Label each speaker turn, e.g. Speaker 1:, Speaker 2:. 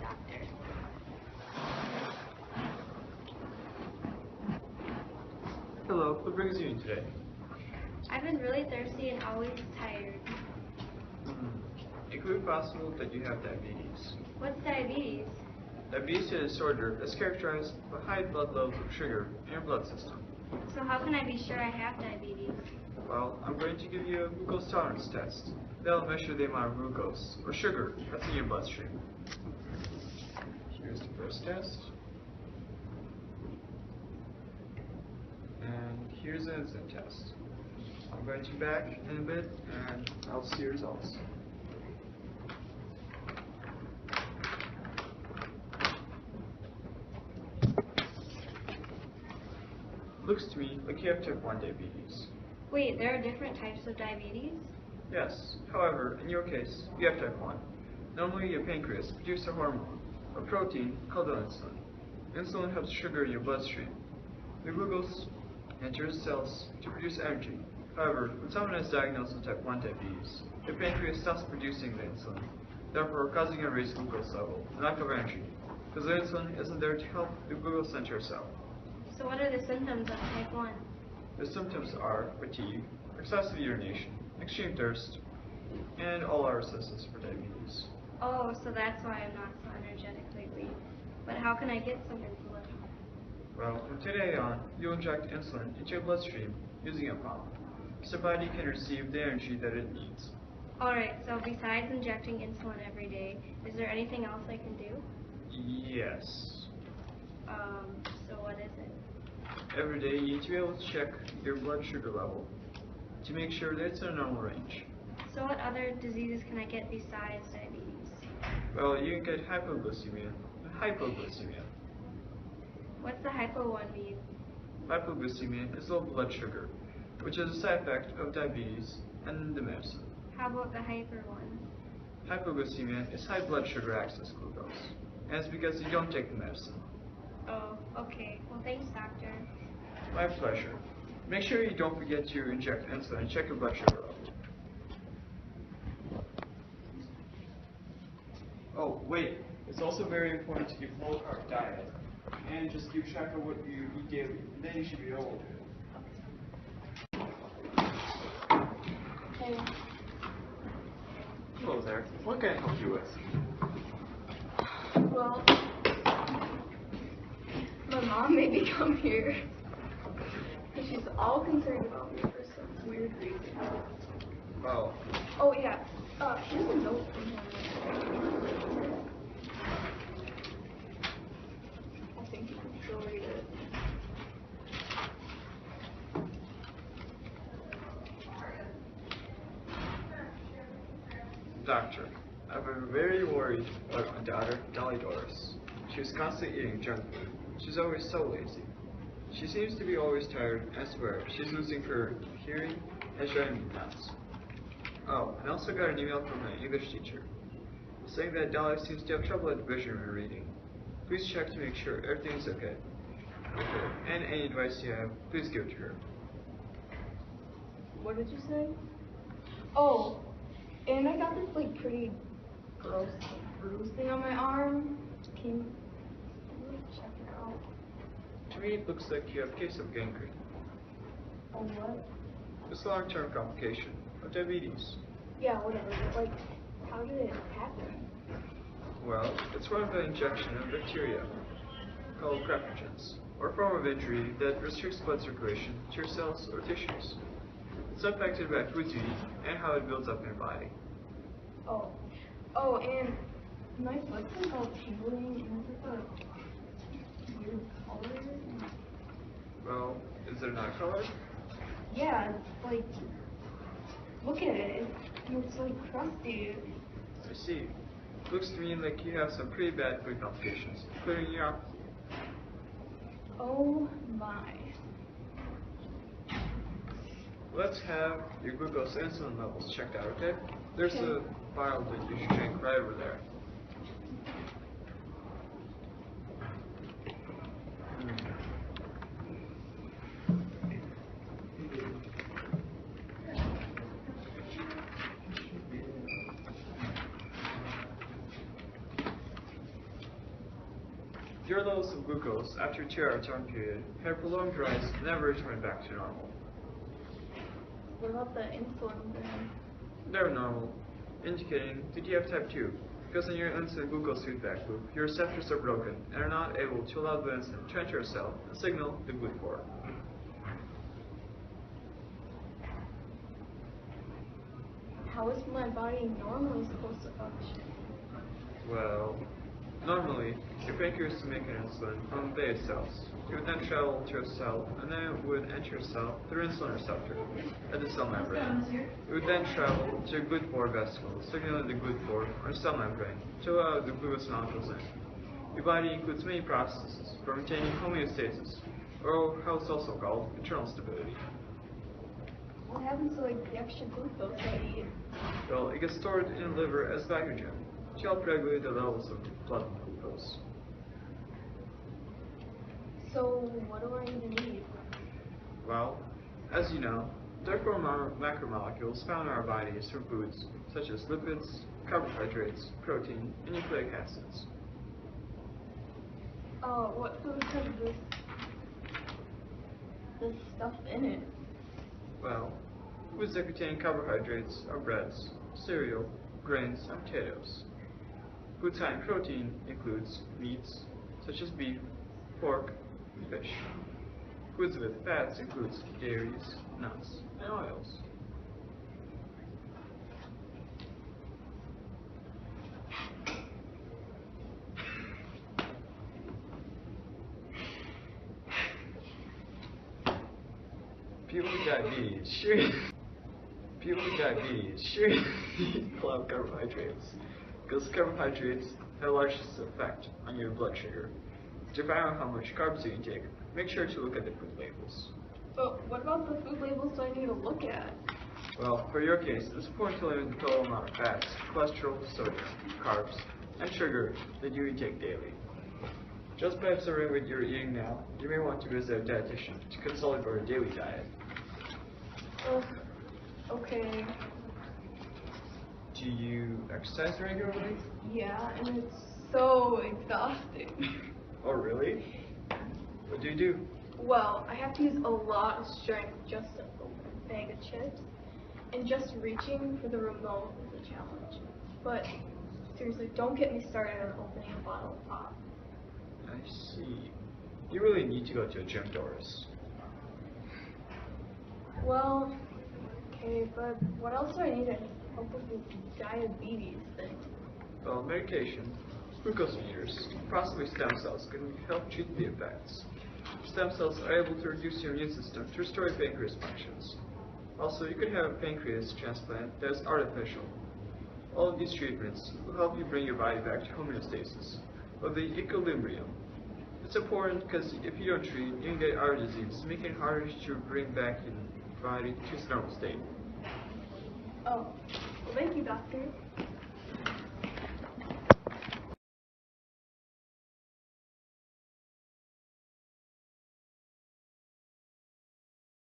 Speaker 1: doctor.
Speaker 2: Hello, what brings you in today?
Speaker 1: I've been really thirsty and always tired.
Speaker 2: It could be possible that you have diabetes.
Speaker 1: What's diabetes?
Speaker 2: Diabetes is a disorder that's characterized by high blood levels of sugar in your blood system.
Speaker 1: So how can I be sure I have diabetes?
Speaker 2: Well, I'm going to give you a glucose tolerance test. That'll measure the amount of glucose, or sugar, that's in your bloodstream. Here's the first test. And here's an instant test. I'm going to be back in a bit, and I'll see your results. Looks to me like you have type 1 diabetes.
Speaker 1: Wait, there are different types of diabetes?
Speaker 2: Yes, however, in your case, you have type 1. Normally your pancreas produces a hormone, a protein called insulin. Insulin helps sugar in your bloodstream. The glucose enters cells to produce energy. However, when someone is diagnosed with type 1 diabetes, the pancreas stops producing the insulin, therefore causing a raised glucose level and lack of energy, because the insulin isn't there to help the glucose enter a cell.
Speaker 1: So what are the symptoms of type 1?
Speaker 2: The symptoms are fatigue, excessive urination, extreme thirst, and all our assistance for diabetes.
Speaker 1: Oh, so that's why I'm not so energetic lately. But how can I get some insulin?
Speaker 2: Well, from today on, you'll inject insulin into your bloodstream using a pump, so the body can receive the energy that it needs.
Speaker 1: Alright, so besides injecting insulin every day, is there anything else I can do?
Speaker 2: Yes.
Speaker 1: So what is it?
Speaker 2: Every day you need to be able to check your blood sugar level to make sure that it's in a normal range.
Speaker 1: So what other diseases can I get besides diabetes?
Speaker 2: Well, you can get hypoglycemia and hypoglycemia.
Speaker 1: What's the hypo one mean?
Speaker 2: Hypoglycemia is low blood sugar, which is a side effect of diabetes and the medicine.
Speaker 1: How about the hyper one?
Speaker 2: Hypoglycemia is high blood sugar excess glucose, and it's because you don't take the medicine.
Speaker 1: Oh, okay. Well, thanks, doctor.
Speaker 2: My pleasure. Make sure you don't forget to inject insulin and check your blood sugar level. Oh, wait. It's also very important to keep a low-carb diet, and just keep track of what you eat daily, and then you should be able to.
Speaker 1: Hey.
Speaker 2: Hello there. What can I help you with?
Speaker 1: Well, my mom made me come here. And she's all concerned about me for some weird reason.
Speaker 2: Well,
Speaker 1: Oh, yeah. Here's a note from her. I think you can still read it.
Speaker 2: doctor, I've been very worried about my daughter, Dolly Doris. She's constantly eating junk food. She's always so lazy. She seems to be always tired, and I swear, she's losing her hearing and driving me nuts. Oh, and I also got an email from my English teacher, saying that Dolly seems to have trouble at vision when reading. Please check to make sure everything's okay. And any advice you have, please give it to her.
Speaker 1: What did you say? Oh, and I got this like pretty gross bruise thing on my arm. Can you check it out?
Speaker 2: To me, it looks like you have a case of gangrene.
Speaker 1: Oh, what?
Speaker 2: It's a long-term complication of diabetes.
Speaker 1: Yeah, whatever. But like, how did it happen?
Speaker 2: Well, it's one of the injection of bacteria called graphnogens, or a form of injury that restricts blood circulation to your cells or tissues. It's affected by foods you eat and how it builds up in your body.
Speaker 1: Oh, and my foot's like all tingling and it's like a weird color.
Speaker 2: Well, is it not colored?
Speaker 1: Yeah, it's like, look at it. It's like crusty.
Speaker 2: I see. Looks to me like you have some pretty bad food complications, including neuropathy.
Speaker 1: Oh my.
Speaker 2: Let's have your glucose and insulin levels checked out, okay? There's a vial that you should drink right over there. Your levels of glucose after a 2-hour time period have prolonged rise and never returned back to normal.
Speaker 1: What about the insulin then?
Speaker 2: They're normal, indicating that you have type 2, because in your insulin glucose feedback loop, your receptors are broken and are not able to allow the insulin to enter your cell and signal the GLUT4.
Speaker 1: How is my body normally supposed to function?
Speaker 2: Well, normally, your pancreas is making insulin from beta cells. It would then travel to a cell, and then it would enter a cell through insulin receptor at the cell membrane. It would then travel to a GLUT4 vesicle, signaling the GLUT4 or cell membrane to allow the glucose molecules in. Your body includes many processes for maintaining homeostasis, or how it's also called, internal stability.
Speaker 1: What happens to like the extra glucose I eat?
Speaker 2: Well, it gets stored in the liver as glycogen to help regulate the levels of blood glucose.
Speaker 1: So what do I even eat?
Speaker 2: Well, as you know, there are 4 macromolecules found in our bodies from foods such as lipids, carbohydrates, protein, and nucleic acids.
Speaker 1: What foods have this stuff in it?
Speaker 2: Well, foods that contain carbohydrates are breads, cereal, grains, and potatoes. Foods high in protein includes meats such as beef, pork, and fish. Foods with fats includes dairies, nuts, and oils. People with diabetes should eat low carbohydrates, because carbohydrates have the largest effect on your blood sugar. To find out how much carbs you intake, make sure to look at the food labels.
Speaker 1: But what about the food labels do I need to look at?
Speaker 2: Well, for your case, it's important to limit the total amount of fats, cholesterol, sodium, carbs, and sugar that you intake daily. Just by observing what you're eating now, you may want to visit a dietitian to consult about your daily diet.
Speaker 1: Okay.
Speaker 2: Do you exercise regularly?
Speaker 1: Yeah, and it's so exhausting.
Speaker 2: Oh, really? What do you do?
Speaker 1: Well, I have to use a lot of strength just to open a bag of chips, and just reaching for the remote is a challenge. But seriously, don't get me started on opening a bottle of pop.
Speaker 2: I see. You really need to go to a gym, Doris.
Speaker 1: Well, okay, but what else do I need to help with this diabetes thing?
Speaker 2: Well, medication, glucose meters, possibly stem cells can help treat the effects. Stem cells are able to reduce your immune system to restore your pancreas functions. Also, you could have a pancreas transplant that is artificial. All of these treatments will help you bring your body back to homeostasis, or the equilibrium. It's important because if you don't treat, you can get heart disease, making it harder to bring back your body to its normal state.
Speaker 1: Oh, well, thank you, doctor.